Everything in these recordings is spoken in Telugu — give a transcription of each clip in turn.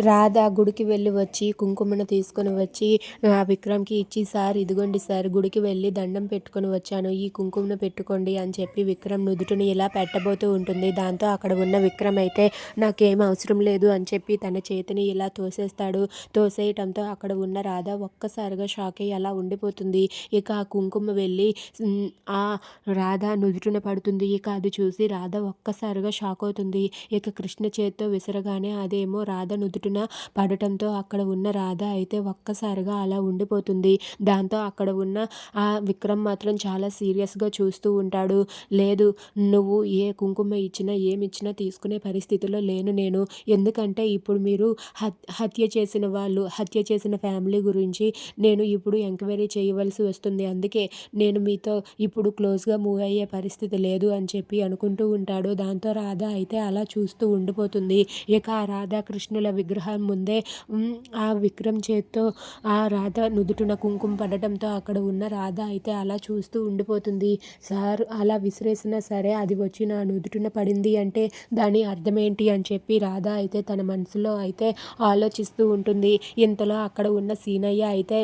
రాధ గుడికి వెళ్ళి వచ్చి కుంకుమను తీసుకొని వచ్చి విక్రమ్కి ఇచ్చి, సార్ ఇదిగోండి సార్, గుడికి వెళ్ళి దండం పెట్టుకొని వచ్చాను, ఈ కుంకుమను పెట్టుకోండి అని చెప్పి విక్రమ్ నుదుటిని ఇలా పెట్టబోతూ ఉంటుంది. దాంతో అక్కడ ఉన్న విక్రమ్ అయితే నాకేం అవసరం లేదు అని చెప్పి తన చేతిని ఇలా తోసేస్తాడు. తోసేయటంతో అక్కడ ఉన్న రాధ ఒక్కసారిగా షాక్ అయ్యి అలా ఉండిపోతుంది. ఇక ఆ కుంకుమ వెళ్ళి ఆ రాధ నుదుటిన పడుతుంది. ఇక అది చూసి రాధ ఒక్కసారిగా షాక్ అవుతుంది. ఇక కృష్ణ చేత్తో విసరగానే అదేమో రాధ నుదుటిన పడటంతో అక్కడ ఉన్న రాధ అయితే ఒక్కసారిగా అలా ఉండిపోతుంది. దాంతో అక్కడ ఉన్న ఆ విక్రమ్ మాత్రం చాలా సీరియస్గా చూస్తూ ఉంటాడు. లేదు, నువ్వు ఏ కుంకుమ ఇచ్చినా ఏమిచ్చినా తీసుకునే పరిస్థితిలో లేను నేను. ఎందుకంటే ఇప్పుడు మీరు హత్య చేసిన వాళ్ళు, హత్య చేసిన ఫ్యామిలీ గురించి నేను ఇప్పుడు ఎంక్వైరీ చేయవలసి వస్తుంది. అందుకే నేను మీతో ఇప్పుడు క్లోజ్గా మూవ్ అయ్యే పరిస్థితి లేదు అని చెప్పి అనుకుంటూ ఉంటాడు. దాంతో రాధ అయితే అలా చూస్తూ ఉండిపోతుంది. ఇక ఆ రాధాకృష్ణుల విగ్రహం ముందే ఆ విక్రమ్ చేత్తో ఆ రాధ నుదుటిన కుంకుమ పడటంతో అక్కడ ఉన్న రాధ అయితే అలా చూస్తూ ఉండిపోతుంది. సార్ అలా విసిరేసినా సరే అది వచ్చి నా నుదుటిన పడింది అంటే దాని అర్థం ఏంటి అని చెప్పి రాధ అయితే తన మనసులో అయితే ఆలోచిస్తూ ఉంటుంది. ఇంతలో అక్కడ ఉన్న సీనయ్య అయితే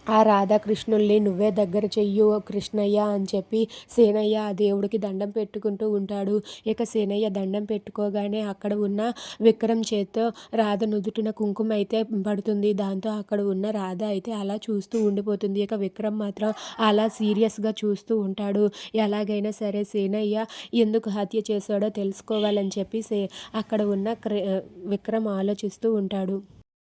ఆ రాధాకృష్ణుల్ని నువ్వే దగ్గర చెయ్యు కృష్ణయ్య అని చెప్పి సేనయ్య ఆ దేవుడికి దండం పెట్టుకుంటూ ఉంటాడు. ఇక సేనయ్య దండం పెట్టుకోగానే అక్కడ ఉన్న విక్రమ్ చేత్తో రాధ నుదుటిన కుంకుమ అయితే పడుతుంది. దాంతో అక్కడ ఉన్న రాధ అయితే అలా చూస్తూ ఉండిపోతుంది. ఇక విక్రమ్ మాత్రం అలా సీరియస్గా చూస్తూ ఉంటాడు. ఎలాగైనా సరే సేనయ్య ఎందుకు హత్య చేశాడో తెలుసుకోవాలని చెప్పి అక్కడ ఉన్న విక్రమ్ ఆలోచిస్తూ ఉంటాడు.